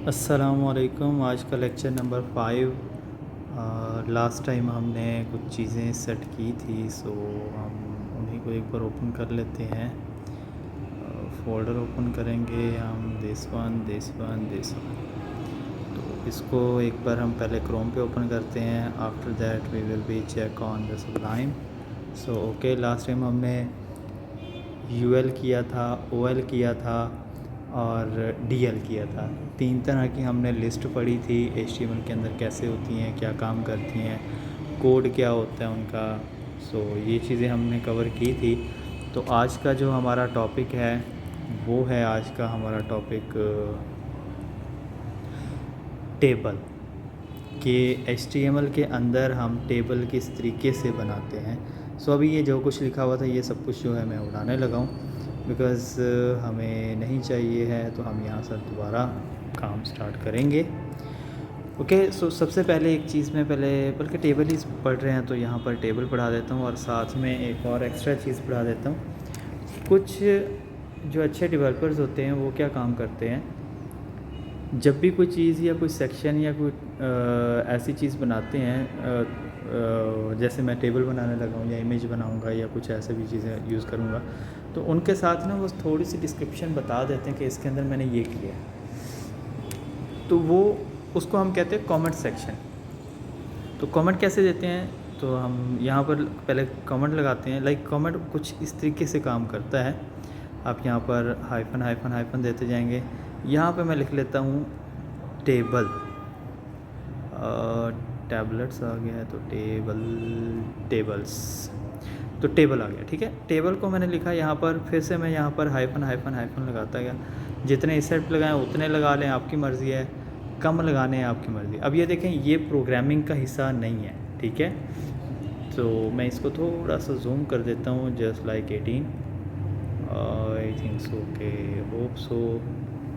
अस्सलामुअलैकुम। आज का लेक्चर नंबर 5। लास्ट टाइम हमने कुछ चीज़ें सेट की थी, सो हम उन्हीं को एक बार ओपन कर लेते हैं। फ़ोल्डर ओपन करेंगे हम दिस वन। तो इसको एक बार हम पहले क्रोम पे ओपन करते हैं। After that we will be check on the Sublime. So okay, last time हमने यूएल किया था, ओएल किया था और डीएल किया था। 3 तरह की हमने लिस्ट पढ़ी थी एचटीएमएल के अंदर कैसे होती हैं, क्या काम करती हैं, कोड क्या होता है उनका। सो ये चीज़ें हमने कवर की थी। तो आज का जो हमारा टॉपिक है वो है, आज का हमारा टॉपिक टेबल कि एचटीएमएल के अंदर हम टेबल किस तरीके से बनाते हैं। सो अभी ये जो कुछ लिखा हुआ था ये सब कुछ जो है मैं उड़ाने लगा हूँ, बिकॉज़ हमें नहीं चाहिए है। तो हम यहाँ से दोबारा काम स्टार्ट करेंगे। ओके, सो सबसे पहले एक चीज़ में पहले बल्कि टेबल ही पढ़ रहे हैं तो यहाँ पर टेबल पढ़ा देता हूँ और साथ में एक और एक्स्ट्रा चीज़ पढ़ा देता हूँ। कुछ जो अच्छे डेवलपर्स होते हैं वो क्या काम करते हैं, जब भी कोई चीज़ या कोई सेक्शन या कोई ऐसी चीज़ बनाते हैं, जैसे मैं टेबल बनाने लगा हूँ या इमेज बनाऊँगा या कुछ ऐसे भी चीज़ें यूज़ करूँगा, तो उनके साथ ना वो थोड़ी सी डिस्क्रिप्शन बता देते हैं कि इसके अंदर मैंने ये किया है। तो वो उसको हम कहते हैं कमेंट सेक्शन। तो कमेंट कैसे देते हैं, तो हम यहाँ पर पहले कमेंट लगाते हैं। लाइक कमेंट कुछ इस तरीके से काम करता है। आप यहाँ पर हाइफन हाइफन हाइफन देते जाएंगे। यहाँ पे मैं लिख लेता हूँ टेबल, टैबलेट्स आ गया है तो टेबल्स, तो टेबल आ गया। ठीक है, टेबल को मैंने लिखा यहाँ पर। फिर से मैं यहाँ पर हाइफन हाइफन हाइफन लगाता गया। जितने इसेट लगाएं उतने लगा लें, आपकी मर्ज़ी है। कम लगाने हैं आपकी मर्ज़ी। अब ये देखें, ये प्रोग्रामिंग का हिस्सा नहीं है। ठीक है, तो मैं इसको थोड़ा सा जूम कर देता हूँ, just like 18। I think so, okay, hope so,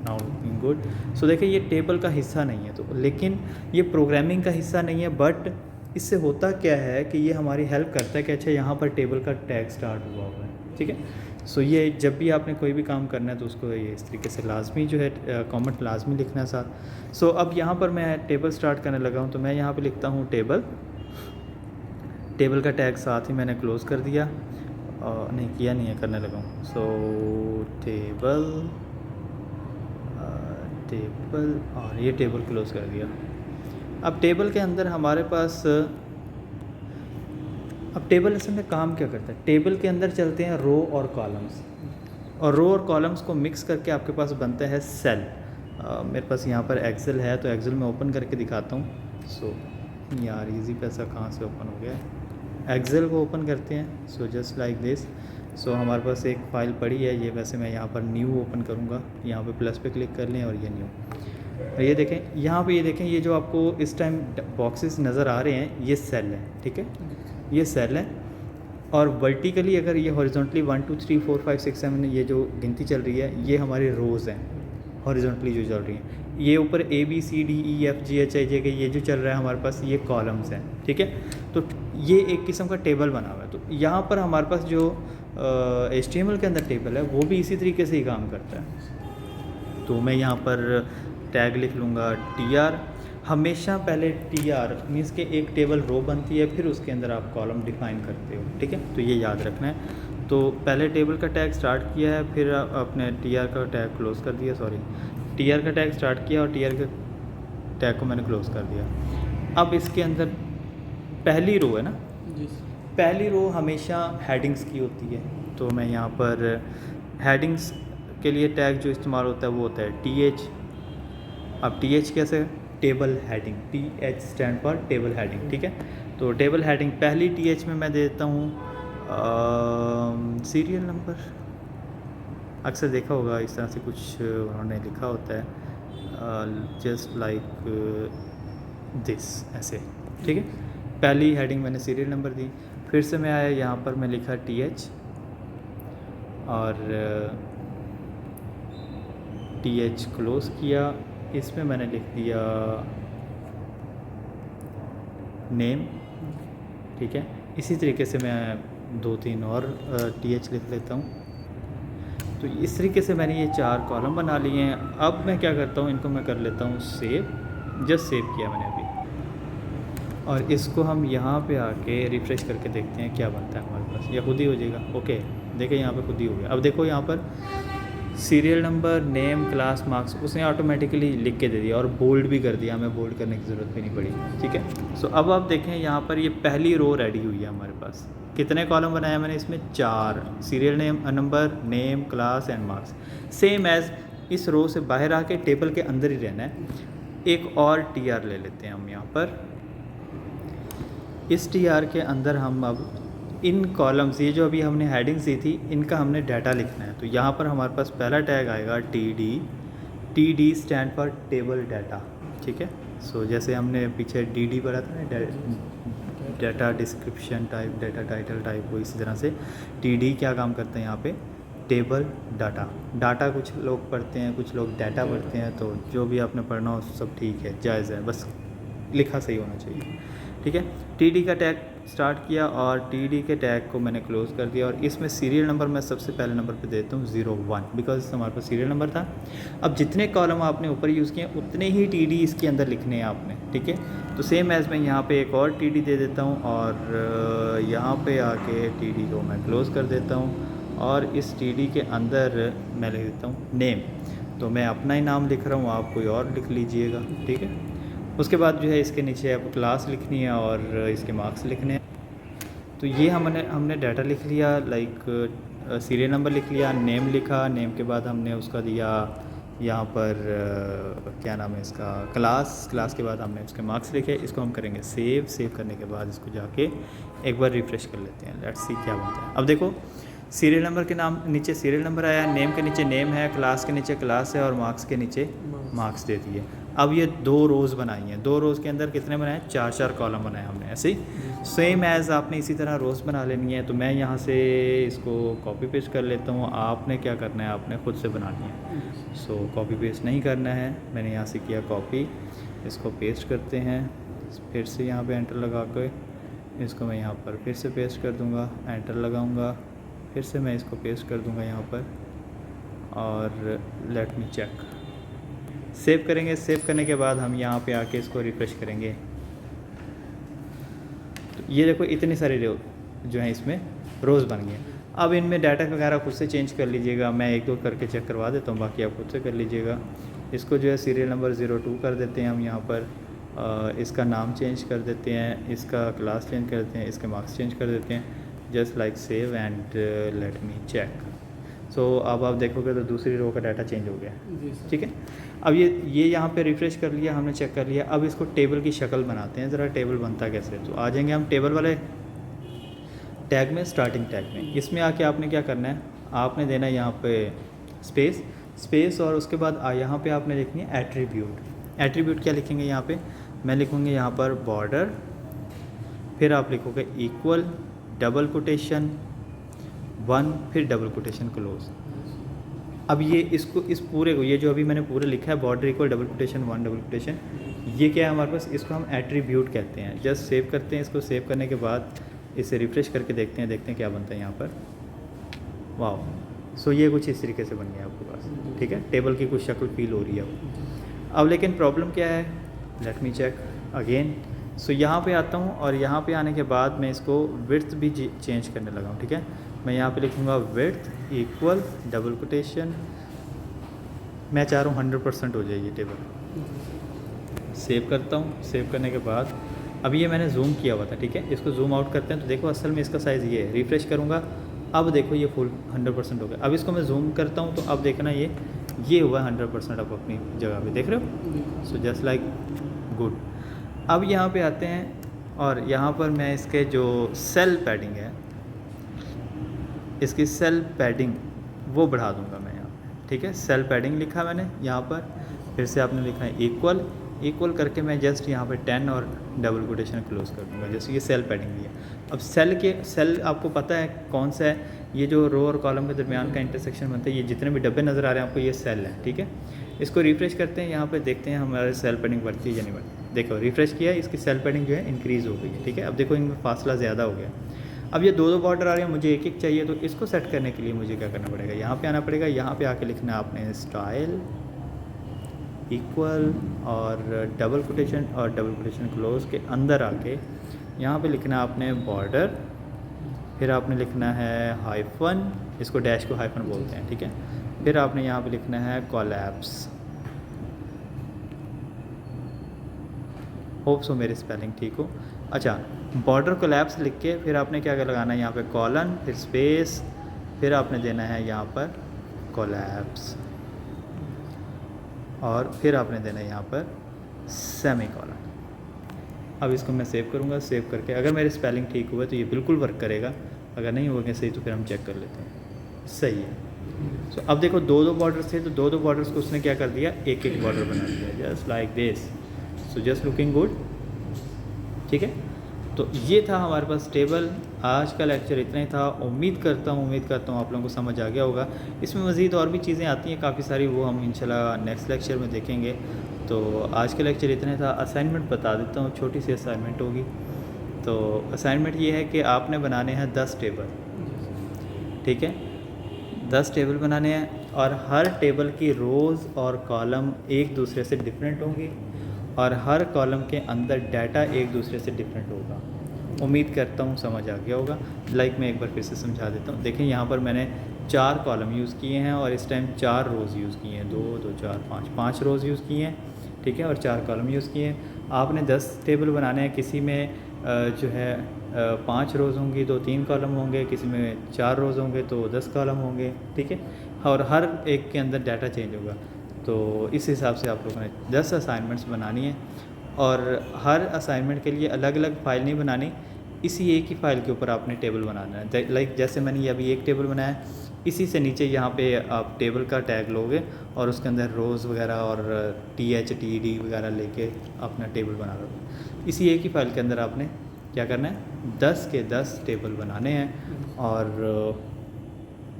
now looking good. So देखिए, ये टेबल का हिस्सा नहीं है, तो लेकिन ये प्रोग्रामिंग का हिस्सा नहीं है। बट इससे होता क्या है कि ये हमारी हेल्प करता है कि अच्छा यहाँ पर टेबल का टैग स्टार्ट हुआ हुआ है। ठीक है, सो ये जब भी आपने कोई भी काम करना है तो उसको ये इस तरीके से लाजमी जो है कमेंट लाजमी लिखना है साथ। सो अब यहाँ पर मैं टेबल स्टार्ट करने लगा हूँ, तो मैं यहाँ पर लिखता हूँ टेबल। टेबल का टैग साथ ही मैंने क्लोज़ कर दिया, नहीं किया नहीं है, करने लगा हूँ। सो टेबल और ये टेबल क्लोज़ कर दिया। अब टेबल के अंदर हमारे पास, अब टेबल असल में काम क्या करता है, टेबल के अंदर चलते हैं रो और कॉलम्स, और रो और कॉलम्स को मिक्स करके आपके पास बनता है सेल। मेरे पास यहाँ पर एक्सेल है, तो एक्सेल में ओपन करके दिखाता हूँ। सो यार इजी पैसा कहाँ से ओपन हो गया है। एक्सेल को ओपन करते हैं, सो जस्ट लाइक दिस। सो हमारे पास एक फ़ाइल पड़ी है, ये वैसे मैं यहाँ पर न्यू ओपन करूँगा। यहाँ पे प्लस पे क्लिक कर लें और ये न्यू, और ये देखें यहाँ पे, ये देखें ये जो आपको इस टाइम बॉक्सेस नज़र आ रहे हैं ये सेल है। ठीक है, ये सेल है। और वर्टिकली अगर ये हॉरिजॉन्टली 1 2 3 4 5 6 7 ये जो गिनती चल रही है, ये हमारी रोज़ हैं हॉरिजॉन्टली जो चल रही हैं। ये ऊपर ABCDEFGHIJ के ये जो चल रहा है हमारे पास, ये कॉलम्स हैं। ठीक है, तो ये एक किस्म का टेबल बना हुआ है। तो यहाँ पर हमारे पास जो HTML के अंदर टेबल है वो भी इसी तरीके से ही काम करता है। तो मैं यहाँ पर टैग लिख लूँगा TR। हमेशा पहले TR मीन्स के एक टेबल रो बनती है, फिर उसके अंदर आप कॉलम डिफ़ाइन करते हो। ठीक है, तो ये याद रखना है। तो पहले टेबल का टैग स्टार्ट किया है, फिर अपने TR का टैग क्लोज़ कर दिया, सॉरी TR का टैग स्टार्ट किया और TR के टैग को मैंने क्लोज़ कर दिया। अब इसके अंदर पहली रो है ना, पहली रो हमेशा हेडिंग्स की होती है। तो मैं यहाँ पर हेडिंग्स के लिए टैग जो इस्तेमाल होता है वो होता है TH। अब TH कैसे, table heading, TH stand for table heading. ठीक है, तो टेबल हेडिंग पहली TH में मैं दे देता हूँ सीरियल नंबर। अक्सर देखा होगा इस तरह से कुछ उन्होंने लिखा होता है, जस्ट लाइक दिस, ऐसे। ठीक है, पहली हेडिंग मैंने सीरियल नंबर दी। फिर से मैं आया यहाँ पर, मैं लिखा TH और TH क्लोज़ किया। इसमें मैंने लिख दिया नेम। ठीक है, इसी तरीके से मैं 2 3 और TH लिख लेता हूँ। तो इस तरीके से मैंने ये 4 कॉलम बना लिए हैं। अब मैं क्या करता हूँ, इनको मैं कर लेता हूँ सेव। जस्ट सेव किया मैंने अभी, और इसको हम यहाँ पे आके रिफ़्रेश करके देखते हैं क्या बनता है हमारे पास। या खुद ही हो जाएगा। ओके, देखिए यहाँ पे खुद ही हो गया। अब देखो यहाँ पर serial number, name, class, marks उसने ऑटोमेटिकली लिख के दे दिया और बोल्ड भी कर दिया, हमें बोल्ड करने की ज़रूरत भी नहीं पड़ी। ठीक है, सो अब आप देखें यहाँ पर ये पहली रो रेडी हुई है हमारे पास। कितने कॉलम बनाया मैंने इसमें? 4। Serial number, name, class and marks. Same as इस रो से बाहर आके टेबल के अंदर ही रहना है। एक और TR ले लेते हैं हम यहाँ पर। इस TR के अंदर हम अब इन कॉलम्स, ये जो अभी हमने हेडिंग्स दी थी, इनका हमने डाटा लिखना है। तो यहाँ पर हमारे पास पहला टैग आएगा TD stand for table data. ठीक है, सो जैसे हमने पीछे DD पढ़ा था ना, data description type, data title type, वो इसी तरह से TD क्या काम करते हैं यहाँ पे? Table data. डाटा कुछ लोग पढ़ते हैं, कुछ लोग डाटा पढ़ते हैं, तो जो भी आपने पढ़ना हो सब ठीक है, जायज़ है, बस लिखा सही होना चाहिए। ठीक है, TD का टैग स्टार्ट किया और TD के टैग को मैंने क्लोज़ कर दिया, और इसमें सीरियल नंबर मैं सबसे पहले नंबर पे देता हूँ 01, बिकॉज हमारे पास सीरियल नंबर था। अब जितने कॉलम आपने ऊपर यूज़ किए उतने ही TD इसके अंदर लिखने हैं आपने। ठीक है, तो सेम एज़ मैं यहाँ पे एक और TD दे देता हूँ, और यहाँ पे आके TD को मैं क्लोज़ कर देता हूँ, और इस TD के अंदर मैं लिख देता हूँ नेम। तो मैं अपना ही नाम लिख रहा हूँ, आप कोई और लिख लीजिएगा। ठीक है, उसके बाद जो है इसके नीचे आप क्लास लिखनी है और इसके मार्क्स लिखने हैं। तो ये हमने डाटा लिख लिया, लाइक सीरियल नंबर लिख लिया, नेम लिखा, नेम के बाद हमने उसका दिया यहाँ पर क्या नाम है इसका, क्लास के बाद हमने उसके मार्क्स लिखे। इसको हम करेंगे सेव करने के बाद इसको जाके एक बार रिफ़्रेश कर लेते हैं। लेट्स सी क्या बनता है। अब देखो, सीरियल नंबर के नाम नीचे सीरियल नंबर आया, नेम के नीचे नेम है, क्लास के नीचे क्लास है, और मार्क्स के नीचे मार्क्स दे दिए। अब ये 2 रोज़ बनाई हैं। 2 रोज़ के अंदर कितने बनाए? 4 कॉलम बनाए हमने। ऐसे ही सेम एज़ आपने इसी तरह रोज़ बना लेनी है। तो मैं यहाँ से इसको कॉपी पेस्ट कर लेता हूँ। आपने क्या करना है, आपने ख़ुद से बनानी है। सो कॉपी पेस्ट नहीं करना है, मैंने यहाँ से किया कॉपी। इसको पेस्ट करते हैं, फिर से यहाँ पे एंटर लगा के इसको मैं यहाँ पर फिर से पेस्ट कर दूँगा, एंटर लगाऊँगा, फिर से मैं इसको पेस्ट कर दूँगा यहाँ पर, और लेट मी चेक। सेव करेंगे। सेव करने के बाद हम यहाँ पे आके इसको रिफ़्रेश करेंगे। तो ये देखो इतने सारे जो हैं इसमें रोज़ बन गए। अब इनमें डाटा वगैरह खुद से चेंज कर लीजिएगा, मैं 1-2 करके चेक करवा देता हूँ, बाकी आप खुद से कर लीजिएगा। इसको जो है सीरियल नंबर 02 कर देते हैं हम यहाँ पर। इसका नाम चेंज कर देते हैं, इसका क्लास चेंज कर देते हैं, इसके मार्क्स चेंज कर देते हैं। Just like save and let me check. So अब आप देखोगे तो दूसरी रो का डाटा चेंज हो गया। ठीक है, अब ये यहाँ पे रिफ़्रेश कर लिया हमने, चेक कर लिया। अब इसको टेबल की शक्ल बनाते हैं। ज़रा टेबल बनता कैसे, तो आ जाएंगे हम टेबल वाले टैग में, स्टार्टिंग टैग में। इसमें आके आपने क्या करना है, आपने देना है यहाँ पे स्पेस, और उसके बाद यहाँ पे आपने लिखनी है एट्रीब्यूट। क्या लिखेंगे यहाँ पे? मैं लिखूँगी यहाँ पर बॉर्डर, फिर आप लिखोगे इक्वल, डबल कोटेशन 1, फिर डबल कोटेशन क्लोज। अब ये इसको इस पूरे को, ये जो अभी मैंने पूरे लिखा है, border equal, double quotation 1, double quotation, ये क्या है हमारे पास? इसको हम एट्रीब्यूट कहते हैं। जस्ट सेव करते हैं। इसको सेव करने के बाद इसे रिफ़्रेश करके देखते हैं क्या बनता है यहाँ पर। वाह, सो ये कुछ इस तरीके से बन गया आपके पास। ठीक है, टेबल की कुछ शक्ल फील हो रही है अब लेकिन प्रॉब्लम क्या है, लेट मी चेक अगेन। सो यहाँ पे आता हूँ, और यहाँ पे आने के बाद मैं इसको विड्थ भी चेंज करने लगा हूँ। ठीक है, मैं यहाँ पे लिखूँगा विड्थ इक्वल, डबल कोटेशन, मैं चाह रहा हूँ 100% हो जाए ये टेबल। सेव करता हूँ। सेव करने के बाद अब ये मैंने जूम किया हुआ था। ठीक है, इसको जूम आउट करते हैं तो देखो असल में इसका साइज़ ये है। रिफ़्रेश करूँगा, अब देखो ये फुल 100% हो गया। अब इसको मैं जूम करता हूँ तो अब देखना ये हुआ 100% अब अपनी जगह पे, देख रहे हो। So just like good. अब यहाँ पे आते हैं, और यहाँ पर मैं इसके जो सेल पैडिंग है, इसकी सेल पैडिंग वो बढ़ा दूँगा मैं यहाँ। ठीक है, सेल पैडिंग लिखा मैंने यहाँ पर, फिर से आपने लिखा है इक्वल करके मैं जस्ट यहाँ पे 10 और डबल कोटेशन क्लोज कर दूँगा। जैसे ये सेल पैडिंग भी है। अब सेल आपको पता है कौन सा है, ये जो रो और कॉलम के दरमियान का इंटरसेक्शन बनता है, ये जितने भी डब्बे नज़र आ रहे हैं आपको, ये सेल है। ठीक है, इसको रिफ़्रेश करते हैं, यहाँ पे देखते हैं हमारे सेल पैडिंग बढ़ती है या नहीं बढ़ती। देखो रिफ़्रेश किया, इसकी सेल पैडिंग जो है इंक्रीज़ हो गई है। ठीक है, अब देखो इनमें फासला ज़्यादा हो गया। अब ये दो दो बॉर्डर आ रहे हैं, मुझे एक एक चाहिए, तो इसको सेट करने के लिए मुझे क्या करना पड़ेगा, यहाँ पे आना पड़ेगा। यहाँ पे आके लिखना है आपने स्टाइल इक्वल और डबल कोटेशन और डबल कोटेशन क्लोज के अंदर आके यहाँ पे लिखना है आपने बॉर्डर, फिर आपने लिखना है हाइफन, इसको डैश को हाइफन बोलते हैं, ठीक है। फिर आपने यहाँ पे लिखना है कोलैप्स। होप सो मेरी स्पेलिंग ठीक हो। अच्छा, बॉर्डर कोलैप्स लिख के फिर आपने क्या लगाना है, यहाँ पे कॉलन, फिर स्पेस, फिर आपने देना है यहाँ पर कोलैप्स, और फिर आपने देना है यहाँ पर सेमी कॉलन। अब इसको मैं सेव करूँगा, सेव करके अगर मेरी स्पेलिंग ठीक हुआ तो ये बिल्कुल वर्क करेगा, अगर नहीं होगा सही तो फिर हम चेक कर लेते हैं। सही है। सो अब देखो दो दो बॉर्डर्स थे, तो दो दो बॉर्डर्स को उसने क्या कर दिया, एक एक बॉर्डर बना दिया, just like this. So just looking good, ठीक है। तो ये था हमारे पास टेबल। आज का लेक्चर इतना ही था। उम्मीद करता हूँ आप लोगों को समझ आ गया होगा। इसमें मज़ीद और भी चीज़ें आती हैं काफ़ी सारी, वो हम इंशाल्लाह नेक्स्ट लेक्चर में देखेंगे। तो आज का लेक्चर इतना ही था। असाइनमेंट बता देता हूँ, छोटी सी असाइनमेंट होगी। तो असाइनमेंट ये है कि आपने बनाने हैं 10 टेबल, ठीक है। 10 टेबल बनाने हैं और हर टेबल की रोज़ और कॉलम एक दूसरे से डिफरेंट होंगी और हर कॉलम के अंदर डाटा एक दूसरे से डिफरेंट होगा। उम्मीद करता हूँ समझ आ गया होगा। मैं एक बार फिर से समझा देता हूँ। देखें यहाँ पर मैंने 4 कॉलम यूज़ किए हैं और इस टाइम 4 रोज़ यूज़ किए हैं, 2 2 4 5 रोज़ यूज़ किए हैं, ठीक है, और 4 कॉलम यूज़ किए हैं। आपने 10 टेबल बनाने हैं, किसी में जो है 5 रोज़ होंगी तो 3 कॉलम होंगे, किसी में 4 रोज़ होंगे तो 10 कॉलम होंगे, ठीक है, और हर एक के अंदर डाटा चेंज होगा। तो इस हिसाब से आप लोगों ने 10 असाइनमेंट्स बनानी है और हर असाइनमेंट के लिए अलग अलग फ़ाइल नहीं बनानी, इसी एक ही फ़ाइल के ऊपर आपने टेबल बनाना है। लाइक जैसे मैंने ये अभी एक टेबल बनाया है, इसी से नीचे यहाँ पे आप टेबल का टैग लोगे और उसके अंदर रोज़ वगैरह और TH TD वगैरह लेके अपना टेबल बना लोगे। इसी एक ही फ़ाइल के अंदर आपने क्या करना है, 10 के 10 टेबल बनाने हैं और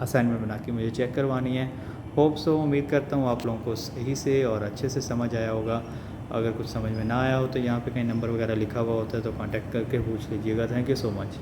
असाइनमेंट बना के मुझे चेक करवानी है। होप सो, उम्मीद करता हूँ आप लोगों को सही से और अच्छे से समझ आया होगा। अगर कुछ समझ में ना आया हो तो यहाँ पे कहीं नंबर वगैरह लिखा हुआ होता है तो कांटेक्ट करके पूछ लीजिएगा। Thank you so much.